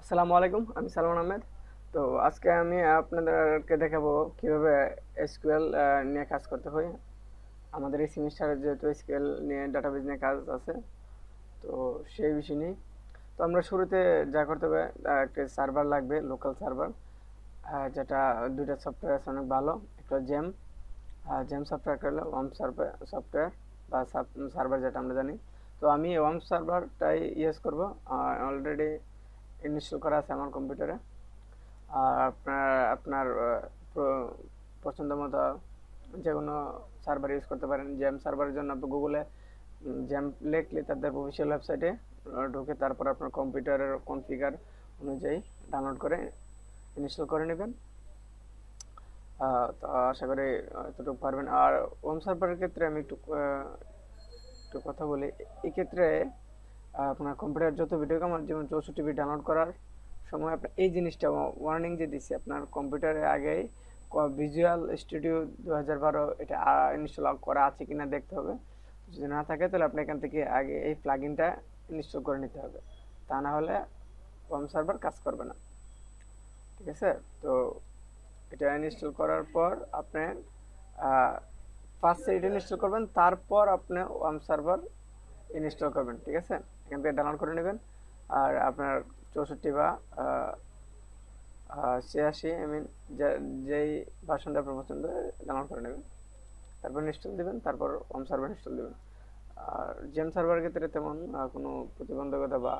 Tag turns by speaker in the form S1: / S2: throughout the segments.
S1: আসসালামু আলাইকুম, আমি সালমান আহমেদ। তো আজকে আমি আপনাদেরকে দেখাবো কিভাবে এসকিউএল নিয়ে কাজ করতে হয়। আমাদের এই সেমিস্টারে যেহেতু এসকিউএল নিয়ে ডাটাবেজ নিয়ে কাজ আছে, তো সেই বিষয় নিয়ে তো আমরা শুরুতে যা করতে হবে, একটা সার্ভার লাগবে, লোকাল সার্ভার, যেটা দুইটা সফটওয়্যার আছে অনেক ভালো। একটা জেম, জেম সফটওয়্যার, একটা হলো ওয়ার্ম সফটওয়্যার বা সার্ভার যেটা আমরা জানি। তো আমি ওয়ার্ম সার্ভারটাই ইউজ করব, অলরেডি ইনস্টল করা আছে আমার কম্পিউটারে। আর আপনার আপনার পছন্দ মতো যে কোনো সার্ভার ইউজ করতে পারেন। জেম সার্ভারের জন্য আপনি গুগলে জেম লিখলে তাদের অফিসিয়াল ওয়েবসাইটে ঢুকে তারপর আপনার কম্পিউটারের কনফিগার অনুযায়ী ডাউনলোড করে ইনস্টল করে নেবেন। তো আশা করি এতটুকু পারবেন। আর হোম সার্ভারের ক্ষেত্রে আমি একটু কথা বলি। এই ক্ষেত্রে আপনার কম্পিউটার যত ভিডিও আমার যেমন 64 ডাউনলোড করার সময় আপনার এই জিনিসটা ওয়ার্নিং যে দিচ্ছি, আপনার কম্পিউটারে আগেই ভিজুয়াল স্টুডিও 2012 এটা ইনস্টল করা আছে কিনা দেখতে হবে। যদি না থাকে তাহলে আপনি এখান থেকে আগে এই প্লাগইনটা ইনস্টল করে নিতে হবে, তা না হলে হোম সার্ভার কাজ করবে না। ঠিক আছে? তো এটা ইনস্টল করার পর আপনি ফার্স্ট এটা ইনস্টল করবেন, তারপর আপনি হোম সার্ভার ইনস্টল করবেন। ঠিক আছে? এখান থেকে ডাউনলোড করে নেবেন। আর আপনার 64 বা 86, আই মিন যেই ভার্সনটা আপনার পছন্দ ডাউনলোড করে নেবেন, তারপর ইনস্টল দিবেন, তারপর হোম সার্ভার ইনস্টল দিবেন। আর জেম সার্ভারের ক্ষেত্রে তেমন কোনো প্রতিবন্ধকতা বা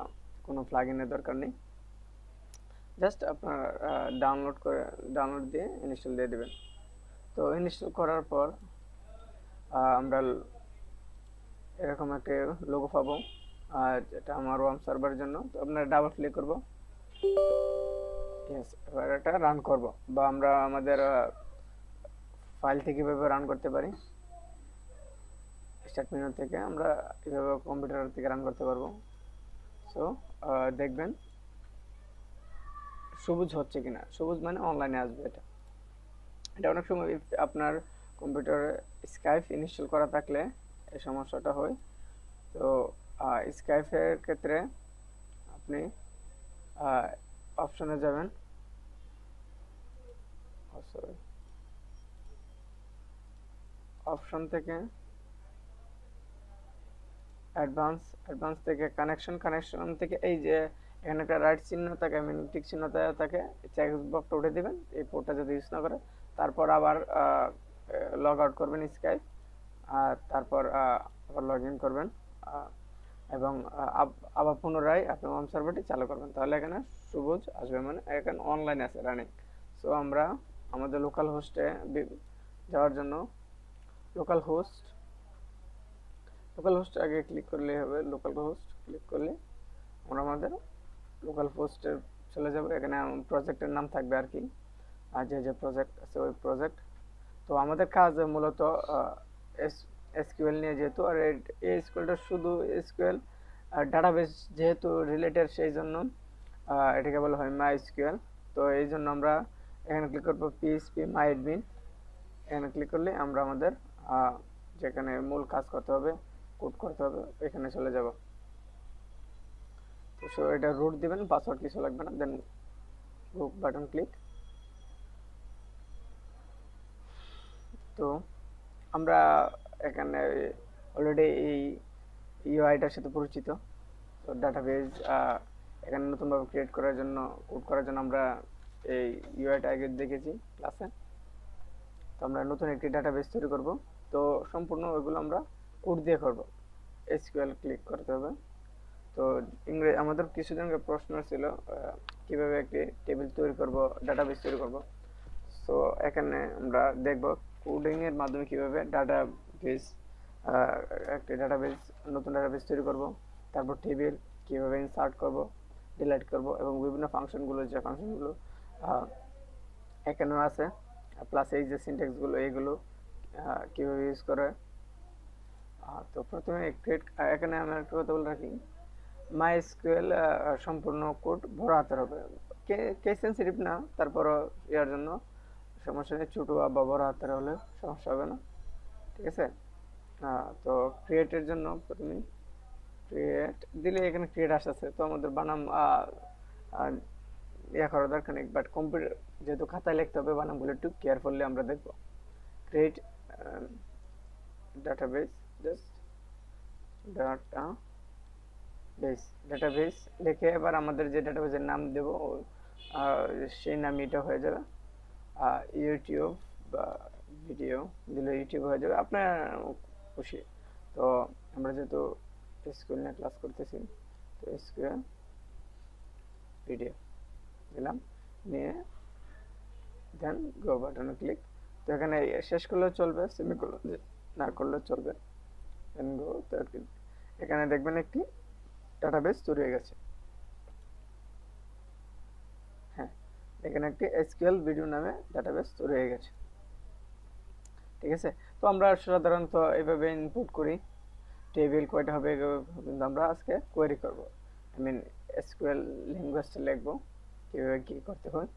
S1: কোনো প্লাগইনের দরকার নেই। জাস্ট আপনার ডাউনলোড দিয়ে ইনস্টল দিয়ে দেবেন। তো ইনস্টল করার পর আমরা এরকম একটা লোগো পাবো, আর এটা আমার হোম সার্ভারের জন্য। তো আপনার ডাবল ক্লিক করব। ইয়েস, এবার এটা রান করব, বা আমরা আমাদের ফাইল থেকে কিভাবে রান করতে পারি, স্টার্ট মেনু থেকে আমরা কিভাবে কম্পিউটার থেকে রান করতে পারবো। সো দেখবেন সবুজ হচ্ছে কিনা। সবুজ মানে অনলাইনে আসবে। এটা এটা অনেক সময় আপনার কম্পিউটারে স্কাইপ ইনস্টল করা থাকলে এই সমস্যাটা হয়। তো স্কাইপের ক্ষেত্রে আপনি অপশনে যাবেন। সরি, অপশন থেকে অ্যাডভান্স থেকে কানেকশন থেকে এই যে এখানে একটা রাইট চিহ্ন থাকে, আই মিন টিক চিহ্ন থাকে, চেক বক্সটা উঠে দিবেন এই পোর্টটা যদি ইউজ না করে। তারপর আবার লগ আউট করবেন স্কাইপ, আর তারপর আবার লগ ইন করবেন, এবং আবার পুনরায় আপনি হোম সার্ভারটি চালু করবেন। তাহলে এখানে সবুজ আসবে, মানে এখানে অনলাইন আছে, রানিং। সো আমরা আমাদের লোকাল হোস্টে যাওয়ার জন্য লোকাল হোস্ট আগে ক্লিক করলেই হবে। লোকাল হোস্ট ক্লিক করলে আমরা আমাদের লোকাল হোস্টে চলে যাব। এখানে প্রজেক্টের নাম থাকবে আর কি, আর যে প্রজেক্ট আছে ওই প্রজেক্ট। তো আমাদের কাজ মূলত এসকিউএল নিয়ে, যেহেতু আর এই এসকিউএলটা শুধু এসকিউএল ডাটাবেস যেহেতু রিলেটেড, সেই জন্য এটাকে বলা হয় মাই এসকিউএল। তো এই জন্য আমরা এখানে ক্লিক করবো পিএইচপি মাই অ্যাডমিন। এখানে ক্লিক করলে আমরা আমাদের যেখানে মূল কাজ করতে হবে, কোড করতে হবে, এখানে চলে যাব। তো সো এটা রুট দিবেন, পাসওয়ার্ড কিছু লাগবে না, দেন বুক বাটন ক্লিক। তো আমরা এখানে অলরেডি এই ইউআইটার সাথে পরিচিত। তো ডাটাবেজ এখানে নতুনভাবে ক্রিয়েট করার জন্য, কোড করার জন্য আমরা এই ইউআইটা আগে দেখেছি ক্লাসে। তো আমরা নতুন একটি ডাটাবেজ তৈরি করব। তো সম্পূর্ণ ওইগুলো আমরা কোড দিয়ে করব। এসকিউএল ক্লিক করতে হবে। তো আমাদের কিছুদিন আগে প্রশ্ন ছিল কিভাবে একটি টেবিল তৈরি করব, ডাটাবেজ তৈরি করব। সো এখানে আমরা দেখব কোডিং এর মাধ্যমে কিভাবে ডাটাবেজ একটি ডাটাবেজ নতুন ডাটাবেজ তৈরি করব, তারপর টেবিল কিভাবে ইনসার্ট করব, ডিলিট করব, এবং বিভিন্ন ফাংশনগুলো, যে ফাংশনগুলো এখানেও আছে, প্লাস এই যে সিনট্যাক্সগুলো এইগুলো কিভাবে ইউজ করে। তো প্রথমে ক্রিয়েট, এখানে আমি একটা কথা বলে রাখি, মাই এসকিউএল সম্পূর্ণ কোড বড় হাতের হবে। কে সেন্সিটিভ না, তারপরও ইয়ার জন্য সমস্যা নেই, ছোটো বা বড় হাতের হলে সমস্যা হবে না। ঠিক আছে? তো ক্রিয়েটের জন্য প্রথমে ক্রিয়েট দিলে এখানে ক্রিয়েট আসতেছে। তো আমাদের বানাম ইয়া করার দরকার নেই, বাট কম্পিউটার যেহেতু খাতায় লিখতে হবে বানানগুলো একটু কেয়ারফুলি আমরা দেখব। ক্রিয়েট ডাটাবেস, জাস্ট ডাটাবেস লিখে এবার আমাদের যে ডাটাবেসের নাম দেব সেই নাম এটা হয়ে যাবে ইউটিউব বা ভিডিও দিলে ইউটিউব হয়ে যাবে, আপনার খুশি। তো আমরা যেহেতু এসকিউএল নিয়ে ক্লাস করতেছি, তো এসকিউএল ভিডিও দিলাম, নিয়ে দেন গো বাটনে ক্লিক। তো এখানে শেষ করলেও চলবে, সেমিকোলন না করলেও চলবে, দেন গো। তো এখানে দেখবেন একটি ডাটাবেস তৈরি হয়ে গেছে। হ্যাঁ, এখানে একটি এসকিউএল ভিডিও নামে ডাটাবেস তৈরি হয়ে গেছে। ঠিক আছে, তো আমরা সাধারণত এইভাবে ইনপুট করি, টেবিল কয়টা হবে কিন্তু আমরা আজকে কোয়েরি করব, আই মিন এসকিউএল ল্যাঙ্গুয়েজটা লিখবো, কীভাবে কী করতে হয়